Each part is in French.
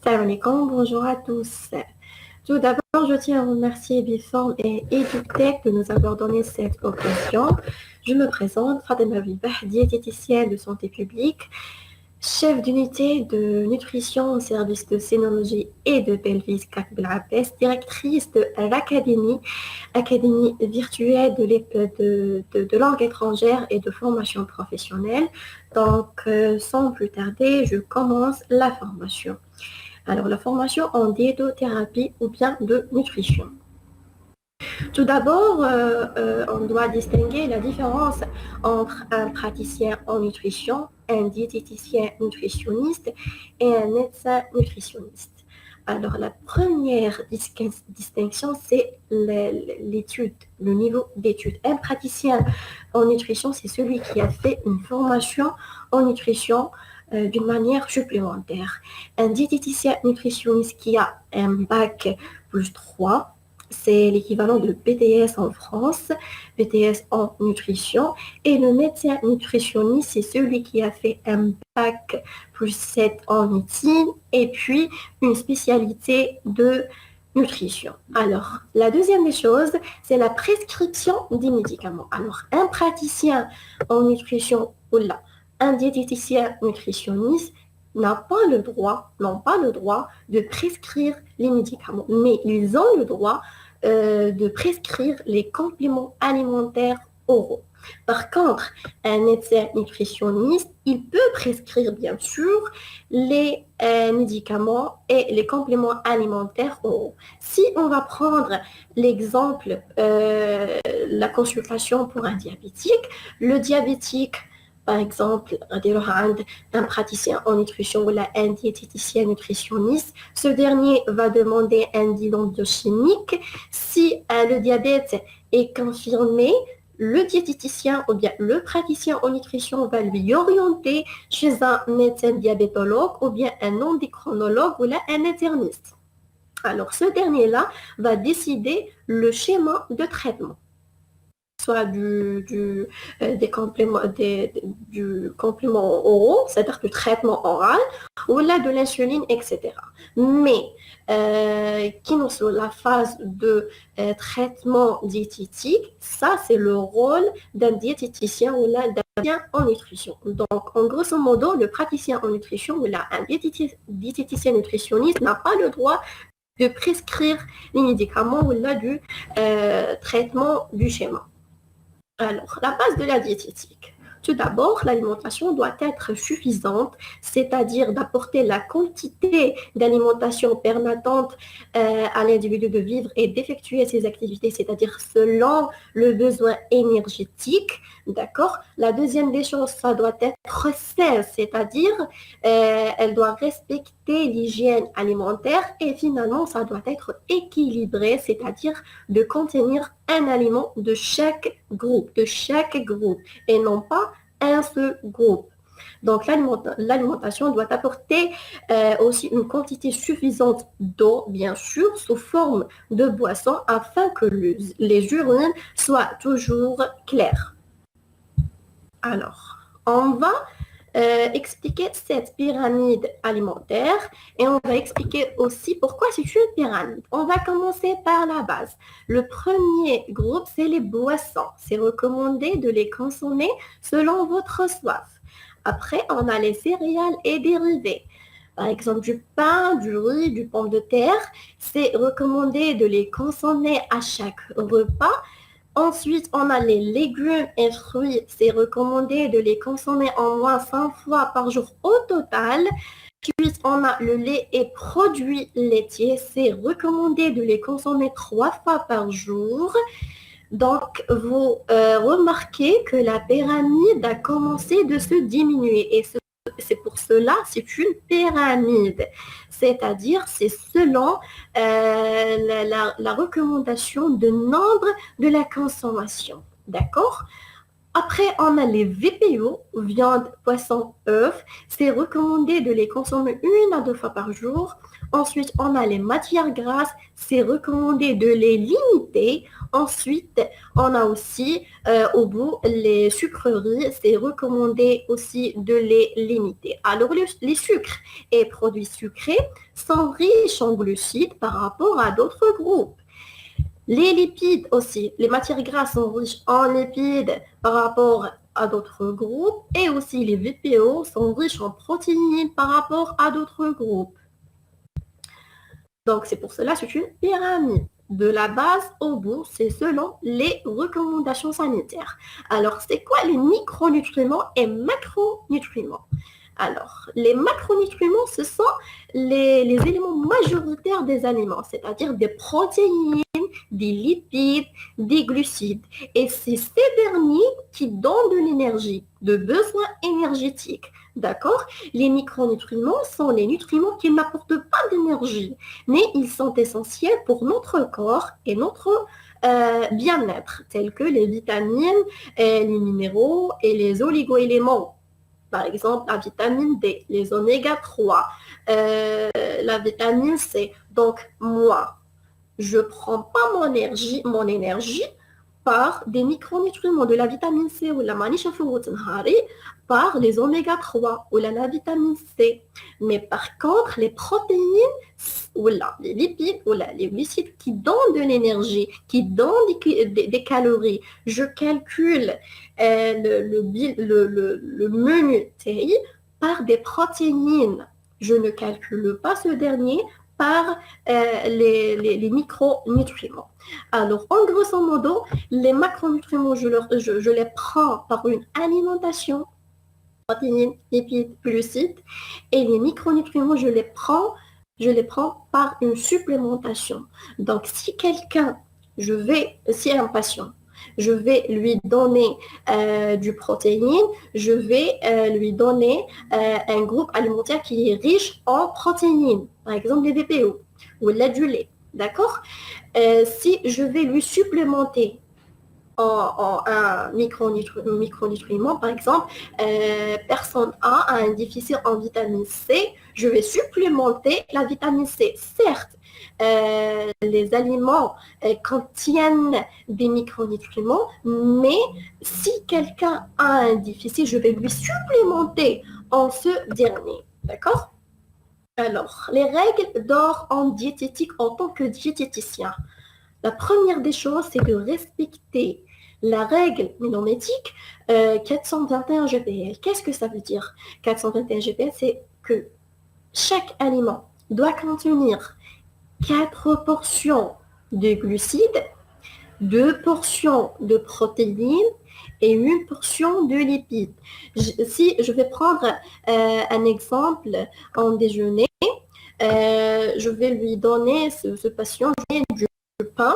Salam alaikum, bonjour à tous. Tout d'abord, je tiens à remercier Biform et EduTech de nous avoir donné cette occasion. Je me présente, Fatima Bibah, diététicienne de santé publique, chef d'unité de nutrition au service de sénologie et de pelvis CAC Belabès, directrice de l'académie, académie virtuelle de langue étrangère et de formation professionnelle. Donc, sans plus tarder, je commence la formation. Alors, la formation en diétothérapie ou bien de nutrition. Tout d'abord, on doit distinguer la différence entre un praticien en nutrition, un diététicien nutritionniste et un médecin nutritionniste. Alors, la première distinction, c'est l'étude, le niveau d'étude. Un praticien en nutrition, c'est celui qui a fait une formation en nutrition d'une manière supplémentaire. Un diététicien nutritionniste qui a un bac plus 3, c'est l'équivalent de BTS en France, BTS en nutrition. Et le médecin nutritionniste, c'est celui qui a fait un bac plus 7 en médecine et puis une spécialité de nutrition. Alors, la deuxième des choses, c'est la prescription des médicaments. Alors, un praticien en nutrition ou là, un diététicien nutritionniste n'ont pas le droit de prescrire les médicaments, mais ils ont le droit de prescrire les compléments alimentaires oraux. Par contre, un médecin nutritionniste, il peut prescrire bien sûr les médicaments et les compléments alimentaires oraux. Si on va prendre l'exemple, la consultation pour un diabétique, le diabétique, par exemple, un praticien en nutrition ou un diététicien nutritionniste, ce dernier va demander un bilan biochimique. Si le diabète est confirmé, le diététicien ou bien le praticien en nutrition va lui orienter chez un médecin diabétologue ou bien un endocrinologue ou un interniste. Alors, ce dernier-là va décider le schéma de traitement, soit des compléments, du complément oraux, c'est-à-dire du traitement oral, ou là de l'insuline, etc. Mais qui nous sur la phase de traitement diététique, ça c'est le rôle d'un diététicien ou là d'un praticien en nutrition. Donc, en grosso modo, le praticien en nutrition ou là un diététicien nutritionniste n'a pas le droit de prescrire les médicaments ou là du traitement du schéma. Alors, la base de la diététique. Tout d'abord, l'alimentation doit être suffisante, c'est-à-dire d'apporter la quantité d'alimentation permettante à l'individu de vivre et d'effectuer ses activités, c'est-à-dire selon le besoin énergétique. D'accord? La deuxième des choses, ça doit être saine, c'est-à-dire elle doit respecter l'hygiène alimentaire et finalement, ça doit être équilibré, c'est-à-dire de contenir un aliment de chaque groupe, et non pas un seul groupe. Donc, l'alimentation doit apporter aussi une quantité suffisante d'eau, bien sûr, sous forme de boisson, afin que les urines soient toujours claires. Alors, on va expliquer cette pyramide alimentaire et on va expliquer aussi pourquoi c'est une pyramide. On va commencer par la base. Le premier groupe, c'est les boissons. C'est recommandé de les consommer selon votre soif. Après, on a les céréales et dérivés. Par exemple, du pain, du riz, du pomme de terre. C'est recommandé de les consommer à chaque repas. Ensuite, on a les légumes et fruits. C'est recommandé de les consommer en moins 5 fois par jour au total. Ensuite, on a le lait et produits laitiers. C'est recommandé de les consommer 3 fois par jour. Donc, vous remarquez que la pyramide a commencé de se diminuer. Et c'est pour cela, c'est une pyramide. C'est-à-dire, c'est selon la recommandation de nombre de la consommation. D'accord? Après, on a les VPO, viande, poisson, œufs. C'est recommandé de les consommer 1 à 2 fois par jour. Ensuite, on a les matières grasses. C'est recommandé de les limiter. Ensuite, on a aussi au bout les sucreries. C'est recommandé aussi de les limiter. Alors, les sucres et produits sucrés sont riches en glucides par rapport à d'autres groupes. Les lipides aussi, les matières grasses sont riches en lipides par rapport à d'autres groupes et aussi les VPO sont riches en protéines par rapport à d'autres groupes. Donc c'est pour cela c'est une pyramide. De la base au bout, c'est selon les recommandations sanitaires. Alors c'est quoi les micronutriments et macronutriments? Alors, les macronutriments, ce sont les éléments majoritaires des aliments, c'est-à-dire des protéines, des lipides, des glucides. Et c'est ces derniers qui donnent de l'énergie, de besoins énergétiques. D'accord? Les micronutriments sont les nutriments qui n'apportent pas d'énergie, mais ils sont essentiels pour notre corps et notre bien-être, tels que les vitamines, les minéraux et les oligoéléments. Par exemple, la vitamine D, les oméga 3, la vitamine C. Donc, moi, je ne prends pas mon énergie par des micronutriments de la vitamine C ou la manisha par les oméga 3 ou la vitamine C. Mais par contre, les protéines ou les lipides ou les glucides qui donnent de l'énergie, qui donnent des calories, je calcule le menu TI par des protéines. Je ne calcule pas ce dernier par les micronutriments. Alors, en grosso modo, les macronutriments, je les prends par une alimentation, protéines, lipides, glucides, et les micronutriments, je les prends par une supplémentation. Donc, si un patient, je vais lui donner du protéine, je vais lui donner un groupe alimentaire qui est riche en protéines, par exemple les VPO ou du lait, d'accord? Si je vais lui supplémenter en un micronutriment, par exemple, personne A a un déficit en vitamine C, je vais supplémenter la vitamine C. Certes, les aliments contiennent des micronutriments, mais si quelqu'un a un déficit, je vais lui supplémenter en ce dernier. D'accord? Alors, les règles d'or en diététique en tant que diététicien. La première des choses, c'est de respecter la règle ménométique 421 GPL. Qu'est-ce que ça veut dire? 421 GPL, c'est que chaque aliment doit contenir 4 portions de glucides, 2 portions de protéines et 1 portion de lipides. Si je vais prendre un exemple en déjeuner, je vais lui donner, ce patient, du pain,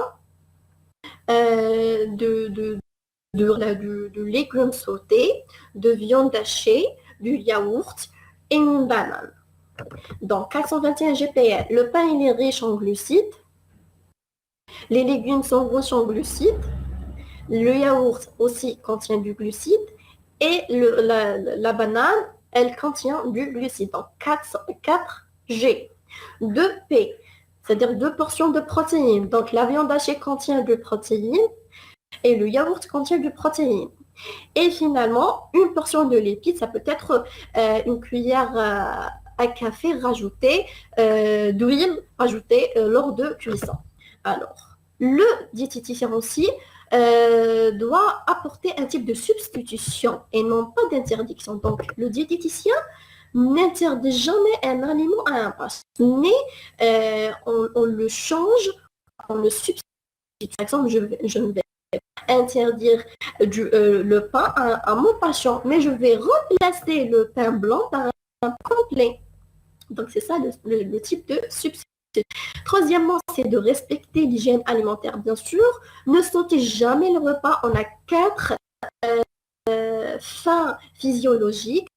de légumes sautés, de viande hachée, du yaourt et une banane. Donc 421 GPL, le pain il est riche en glucides, les légumes sont riches en glucides, le yaourt aussi contient du glucide et la banane, elle contient du glucide. Donc 4 G. 2 P, c'est-à-dire 2 portions de protéines. Donc la viande hachée contient de protéines et le yaourt contient de protéines. Et finalement, une portion de lipides, ça peut être une cuillère à café rajoutée d'huile rajoutée lors de cuisson. Alors, le diététicien aussi doit apporter un type de substitution et non pas d'interdiction. Donc, le diététicien n'interdit jamais un aliment à un patient, mais on le change, on le substitue. Par exemple, je ne vais pas interdire le pain à mon patient, mais je vais remplacer le pain blanc par un pain complet. Donc, c'est ça le type de substitution. Troisièmement, c'est de respecter l'hygiène alimentaire, bien sûr. Ne sautez jamais le repas. On a 4 fins physiologiques.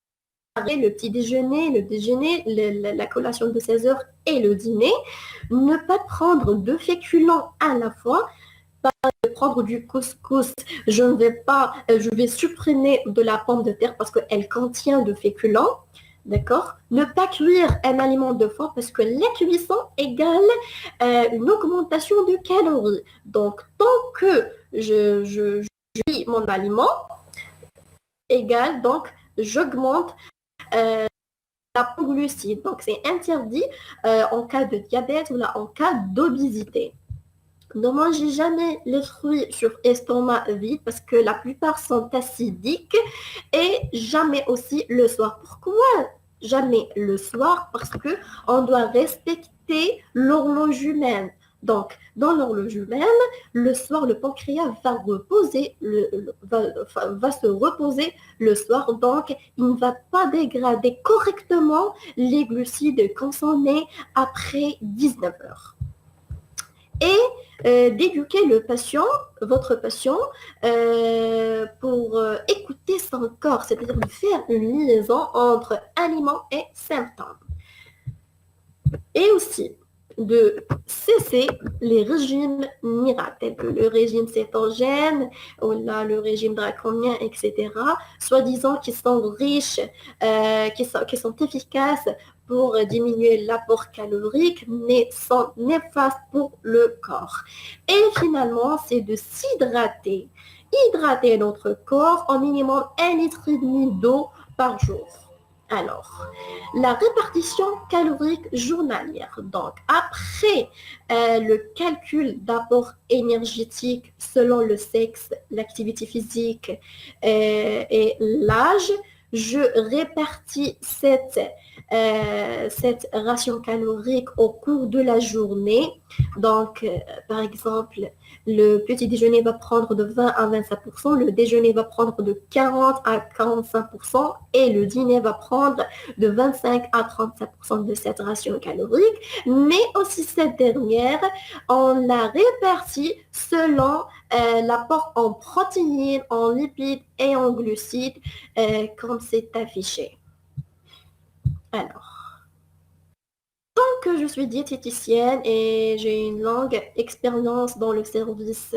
Le petit déjeuner, le déjeuner, la collation de 16 heures et le dîner. Ne pas prendre 2 féculents à la fois. Par prendre du couscous. Je vais supprimer de la pomme de terre parce qu'elle contient de féculents. D'accord? Ne pas cuire un aliment deux fois parce que la cuisson égale une augmentation de calories. Donc, tant que je cuis mon aliment, égale, donc, j'augmente la pomme glucide. Donc, c'est interdit en cas de diabète ou là, en cas d'obésité. Ne mangez jamais les fruits sur estomac vide parce que la plupart sont acidiques et jamais aussi le soir. Pourquoi jamais le soir? Parce que on doit respecter l'horloge humaine. Donc, dans l'horloge humaine, le soir, le pancréas va va se reposer le soir. Donc, il ne va pas dégrader correctement les glucides consommés après 19 heures. Et d'éduquer le patient, votre patient, pour écouter son corps, c'est-à-dire de faire une liaison entre aliments et symptômes. Et aussi de cesser les régimes miracles, tels que le régime cétogène, ou là, le régime draconien, etc., soi-disant qui sont riches, qui sont efficaces pour diminuer l'apport calorique, mais sont néfastes pour le corps. Et finalement, c'est de s'hydrater. Hydrater notre corps au minimum 1,5 litre d'eau par jour. Alors, la répartition calorique journalière. Donc, après le calcul d'apport énergétique selon le sexe, l'activité physique et l'âge, je répartis cette ration calorique au cours de la journée. Donc, par exemple, le petit déjeuner va prendre de 20 à 25%, le déjeuner va prendre de 40 à 45% et le dîner va prendre de 25 à 35% de cette ration calorique. Mais aussi cette dernière, on la répartit selon l'apport en protéines, en lipides et en glucides, comme c'est affiché. Alors, tant que je suis diététicienne et j'ai une longue expérience dans le service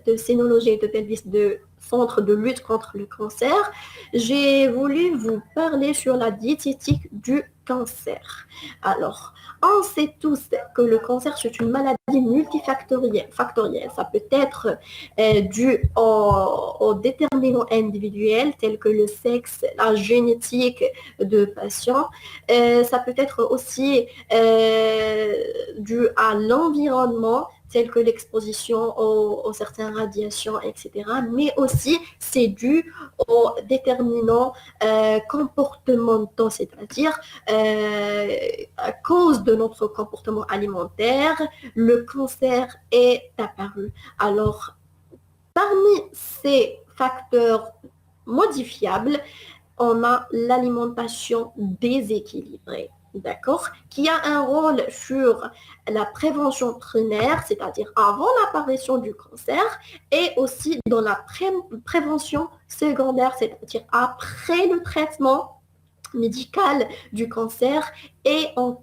de sénologie et de pelvis de Centre de lutte contre le cancer, j'ai voulu vous parler sur la diététique du cancer. Alors, on sait tous que le cancer, c'est une maladie multifactorielle. Ça peut être dû aux déterminants individuels tels que le sexe, la génétique de patients. Ça peut être aussi dû à l'environnement, telles que l'exposition aux certaines radiations, etc. Mais aussi, c'est dû aux déterminants comportementaux, c'est-à-dire à cause de notre comportement alimentaire, le cancer est apparu. Alors, parmi ces facteurs modifiables, on a l'alimentation déséquilibrée. D'accord, qui a un rôle sur la prévention primaire, c'est-à-dire avant l'apparition du cancer, et aussi dans la prévention secondaire, c'est-à-dire après le traitement médical du cancer et en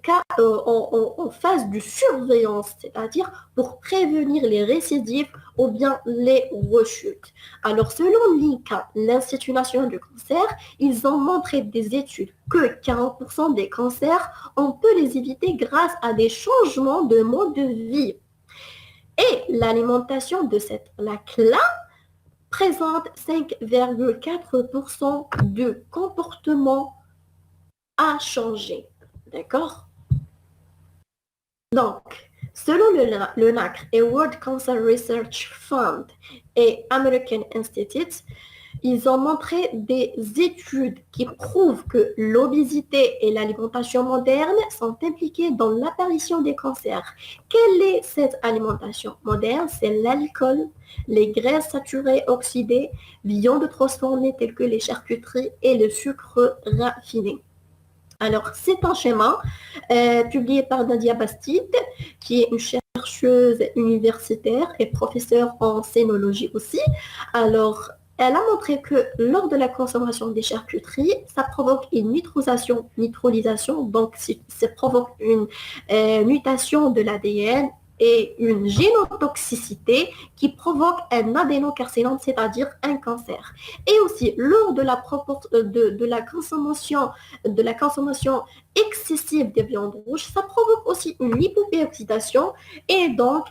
phase de surveillance, c'est-à-dire pour prévenir les récidives ou bien les rechutes. Alors, selon l'INCA, l'Institut national du cancer, ils ont montré des études que 40% des cancers, on peut les éviter grâce à des changements de mode de vie. Et l'alimentation de cette laque-là présente 5,4% de comportement à changer. D'accord? Donc, selon le NACR et World Cancer Research Fund et American Institute, ils ont montré des études qui prouvent que l'obésité et l'alimentation moderne sont impliquées dans l'apparition des cancers. Quelle est cette alimentation moderne? C'est l'alcool, les graisses saturées oxydées, viandes transformées telles que les charcuteries et le sucre raffiné. Alors, c'est un schéma publié par Nadia Bastide, qui est une chercheuse universitaire et professeure en scénologie aussi. Alors, elle a montré que lors de la consommation des charcuteries, ça provoque une nitrosation, donc ça provoque une mutation de l'ADN et une génotoxicité qui provoque un adénocarcinome, c'est-à-dire un cancer. Et aussi, lors de la consommation excessive des viandes rouges, ça provoque aussi une lipopéroxydation et donc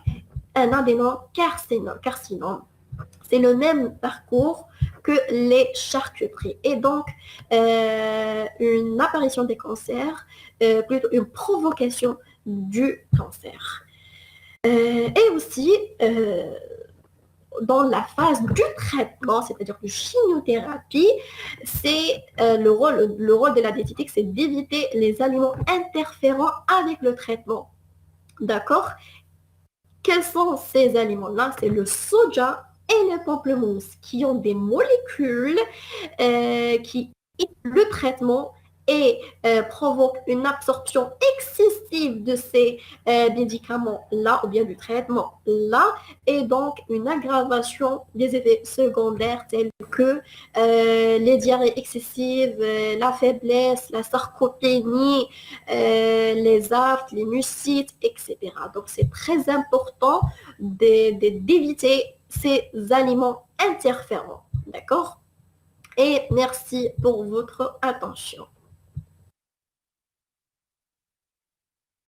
un adénocarcinome. C'est le même parcours que les charcuteries. Et donc, une apparition des cancers, plutôt une provocation du cancer. Et aussi, dans la phase du traitement, c'est-à-dire de chimiothérapie, c'est le rôle de la diététique, c'est d'éviter les aliments interférents avec le traitement. D'accord? Quels sont ces aliments-là? C'est le soja et le pamplemousse qui ont des molécules qui le traitement et provoquent une absorption excessive de ces médicaments-là ou bien du traitement-là et donc une aggravation des effets secondaires tels que les diarrhées excessives, la faiblesse, la sarcopénie, les aftes, les mucites, etc. Donc c'est très important d'éviter ces aliments interférents. D'accord? Et merci pour votre attention.